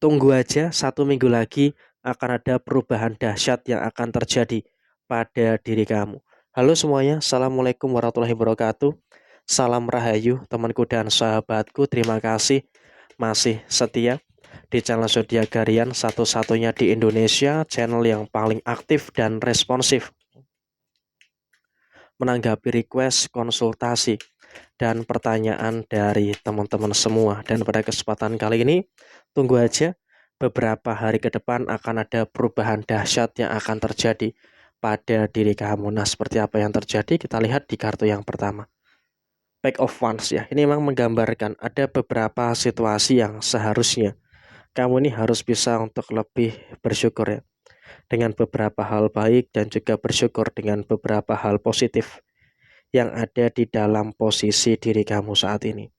Tunggu aja 1 minggu lagi akan ada perubahan dahsyat yang akan terjadi pada diri kamu. Halo semuanya, Assalamualaikum warahmatullahi wabarakatuh. Salam Rahayu temanku dan sahabatku. Terima kasih masih setia di channel Zodiak Harian, satu-satunya di Indonesia, channel yang paling aktif dan responsif menanggapi request konsultasi dan pertanyaan dari teman-teman semua. Dan pada kesempatan kali ini, tunggu aja beberapa hari ke depan akan ada perubahan dahsyat yang akan terjadi pada diri kamu. Nah, seperti apa yang terjadi? Kita lihat di kartu yang pertama. Pack of Wands ya. Ini memang menggambarkan ada beberapa situasi yang seharusnya kamu ini harus bisa untuk lebih bersyukur ya. Dengan beberapa hal baik dan juga bersyukur dengan beberapa hal positif yang ada di dalam posisi diri kamu saat ini.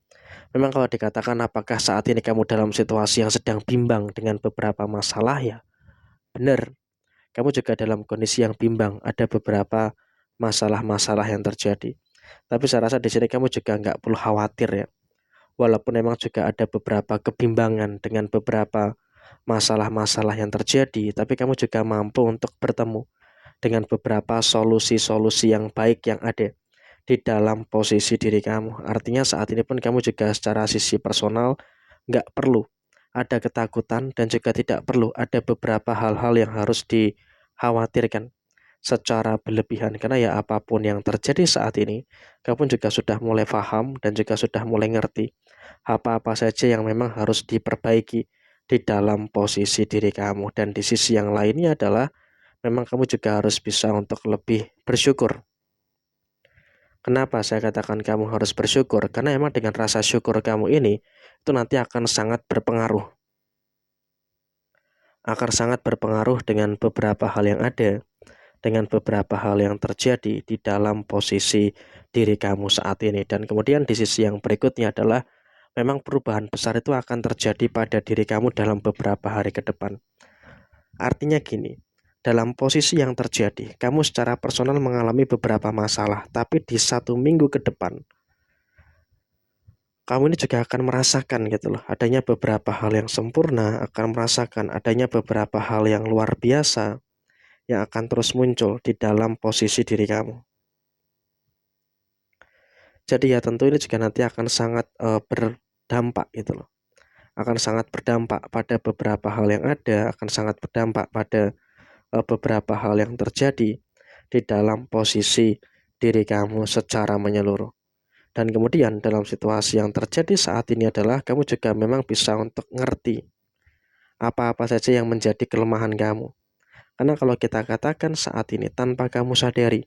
Memang kalau dikatakan apakah saat ini kamu dalam situasi yang sedang bimbang dengan beberapa masalah ya, benar. Kamu juga dalam kondisi yang bimbang, ada beberapa masalah-masalah yang terjadi. Tapi saya rasa di sini kamu juga nggak perlu khawatir ya. Walaupun memang juga ada beberapa kebimbangan dengan beberapa masalah-masalah yang terjadi, tapi kamu juga mampu untuk bertemu dengan beberapa solusi-solusi yang baik yang ada di dalam posisi diri kamu. Artinya saat ini pun kamu juga secara sisi personal nggak perlu ada ketakutan dan juga tidak perlu ada beberapa hal-hal yang harus dikhawatirkan secara berlebihan. Karena ya apapun yang terjadi saat ini, kamu juga sudah mulai paham dan juga sudah mulai ngerti apa-apa saja yang memang harus diperbaiki di dalam posisi diri kamu. Dan di sisi yang lainnya adalah memang kamu juga harus bisa untuk lebih bersyukur. Kenapa saya katakan kamu harus bersyukur? Karena emang dengan rasa syukur kamu ini itu nanti akan sangat berpengaruh. Akan sangat berpengaruh dengan beberapa hal yang ada, dengan beberapa hal yang terjadi di dalam posisi diri kamu saat ini. Dan kemudian di sisi yang berikutnya adalah memang perubahan besar itu akan terjadi pada diri kamu dalam beberapa hari ke depan. Artinya gini, dalam posisi yang terjadi, kamu secara personal mengalami beberapa masalah, tapi di 1 minggu ke depan, kamu ini juga akan merasakan gitu loh, adanya beberapa hal yang sempurna, akan merasakan adanya beberapa hal yang luar biasa yang akan terus muncul di dalam posisi diri kamu. Jadi ya tentu ini juga nanti akan sangat berdampak gitu loh. Akan sangat berdampak pada beberapa hal yang ada, akan sangat berdampak pada beberapa hal yang terjadi di dalam posisi diri kamu secara menyeluruh. Dan kemudian dalam situasi yang terjadi saat ini adalah kamu juga memang bisa untuk ngerti apa-apa saja yang menjadi kelemahan kamu. Karena kalau kita katakan saat ini tanpa kamu sadari,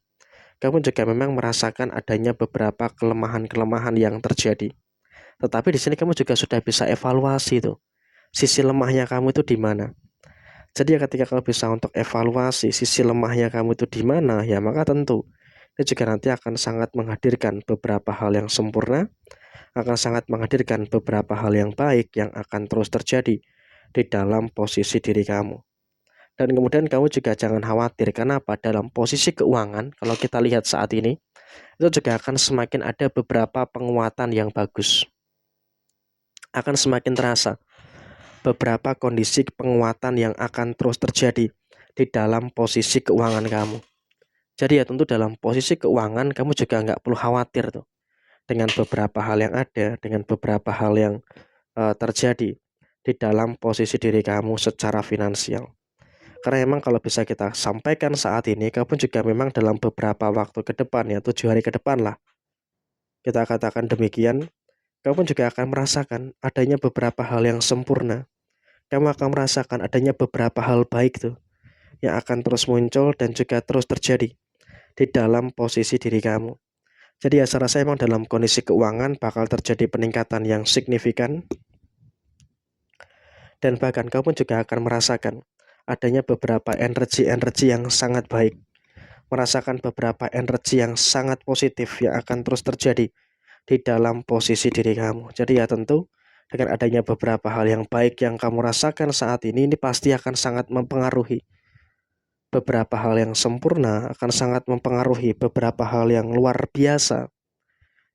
kamu juga memang merasakan adanya beberapa kelemahan-kelemahan yang terjadi. Tetapi di sini kamu juga sudah bisa evaluasi tuh, sisi lemahnya kamu itu di mana. Jadi ya ketika kamu bisa untuk evaluasi sisi lemahnya kamu itu di mana, ya maka tentu itu juga nanti akan sangat menghadirkan beberapa hal yang sempurna, akan sangat menghadirkan beberapa hal yang baik yang akan terus terjadi di dalam posisi diri kamu. Dan kemudian kamu juga jangan khawatir, karena apa? Dalam posisi keuangan, kalau kita lihat saat ini, itu juga akan semakin ada beberapa penguatan yang bagus. Akan semakin terasa beberapa kondisi penguatan yang akan terus terjadi di dalam posisi keuangan kamu. Jadi ya tentu dalam posisi keuangan kamu juga nggak perlu khawatir tuh dengan beberapa hal yang ada, dengan beberapa hal yang terjadi di dalam posisi diri kamu secara finansial. Karena memang kalau bisa kita sampaikan saat ini, kamu juga memang dalam beberapa waktu ke depan ya, 7 hari ke depan lah, kita katakan demikian, kamu juga akan merasakan adanya beberapa hal yang sempurna. Kamu akan merasakan adanya beberapa hal baik tuh yang akan terus muncul dan juga terus terjadi di dalam posisi diri kamu. Jadi ya saya rasa emang dalam kondisi keuangan bakal terjadi peningkatan yang signifikan. Dan bahkan kamu juga akan merasakan adanya beberapa energi-energi yang sangat baik. Merasakan beberapa energi yang sangat positif yang akan terus terjadi di dalam posisi diri kamu. Jadi ya tentu dengan adanya beberapa hal yang baik yang kamu rasakan saat ini pasti akan sangat mempengaruhi beberapa hal yang sempurna, akan sangat mempengaruhi beberapa hal yang luar biasa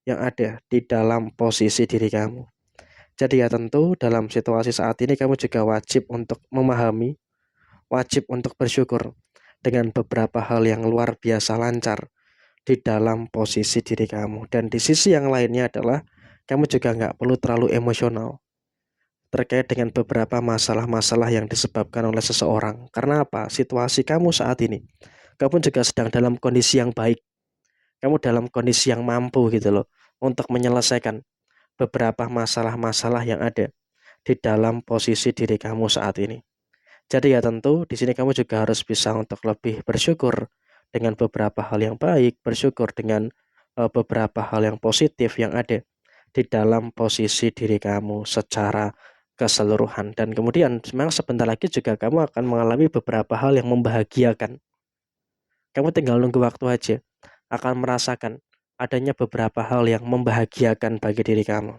yang ada di dalam posisi diri kamu. Jadi ya tentu dalam situasi saat ini kamu juga wajib untuk memahami, wajib untuk bersyukur dengan beberapa hal yang luar biasa lancar di dalam posisi diri kamu. Dan di sisi yang lainnya adalah kamu juga nggak perlu terlalu emosional terkait dengan beberapa masalah-masalah yang disebabkan oleh seseorang. Karena apa? Situasi kamu saat ini, kamu juga sedang dalam kondisi yang baik. Kamu dalam kondisi yang mampu gitu loh untuk menyelesaikan beberapa masalah-masalah yang ada di dalam posisi diri kamu saat ini. Jadi ya tentu di sini kamu juga harus bisa untuk lebih bersyukur dengan beberapa hal yang baik, bersyukur dengan beberapa hal yang positif yang ada di dalam posisi diri kamu secara keseluruhan. Dan kemudian memang sebentar lagi juga kamu akan mengalami beberapa hal yang membahagiakan. Kamu tinggal nunggu waktu aja, akan merasakan adanya beberapa hal yang membahagiakan bagi diri kamu.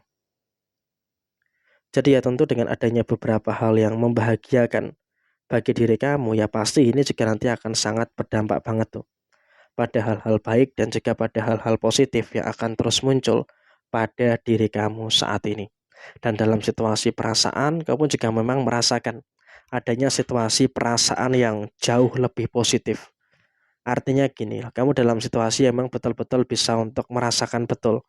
Jadi ya tentu dengan adanya beberapa hal yang membahagiakan bagi diri kamu, ya pasti ini juga nanti akan sangat berdampak banget tuh pada hal-hal baik dan juga pada hal-hal positif yang akan terus muncul pada diri kamu saat ini. Dan dalam situasi perasaan, kamu juga memang merasakan adanya situasi perasaan yang jauh lebih positif. Artinya gini, kamu dalam situasi yang memang betul-betul bisa untuk merasakan betul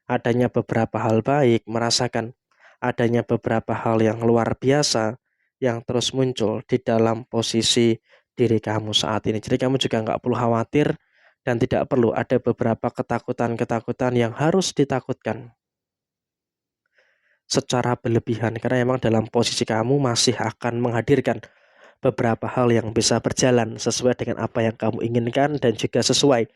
adanya beberapa hal baik, merasakan adanya beberapa hal yang luar biasa yang terus muncul di dalam posisi diri kamu saat ini. Jadi kamu juga nggak perlu khawatir dan tidak perlu ada beberapa ketakutan-ketakutan yang harus ditakutkan secara berlebihan karena memang dalam posisi kamu masih akan menghadirkan beberapa hal yang bisa berjalan sesuai dengan apa yang kamu inginkan dan juga sesuai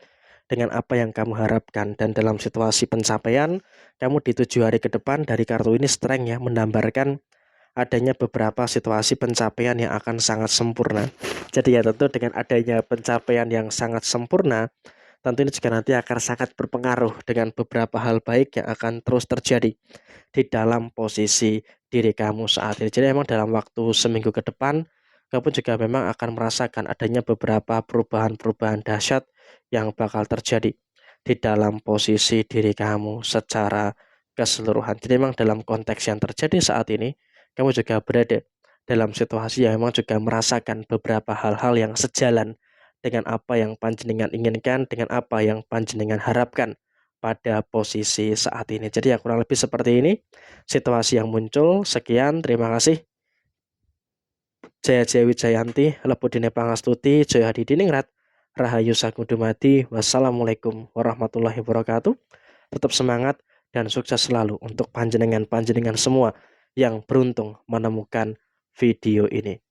dengan apa yang kamu harapkan. Dan dalam situasi pencapaian, kamu di 7 hari ke depan dari kartu ini strength ya, menggambarkan adanya beberapa situasi pencapaian yang akan sangat sempurna. Jadi ya tentu dengan adanya pencapaian yang sangat sempurna, tentu ini juga nanti akan sangat berpengaruh dengan beberapa hal baik yang akan terus terjadi di dalam posisi diri kamu saat ini. Jadi memang dalam waktu seminggu ke depan, kamu juga memang akan merasakan adanya beberapa perubahan-perubahan dahsyat yang bakal terjadi di dalam posisi diri kamu secara keseluruhan. Jadi memang dalam konteks yang terjadi saat ini, kamu juga berada dalam situasi yang memang juga merasakan beberapa hal-hal yang sejalan dengan apa yang panjenengan inginkan, dengan apa yang panjenengan harapkan pada posisi saat ini. Jadi ya kurang lebih seperti ini situasi yang muncul. Sekian, terima kasih. Jaya Jaya Wijayanti, Lepudine Pangastuti, Jaya Hadi Diningrat, Rahayu Sagung Dumadi. Wassalamualaikum warahmatullahi wabarakatuh. Tetap semangat dan sukses selalu untuk panjenengan-panjenengan semua yang beruntung menemukan video ini.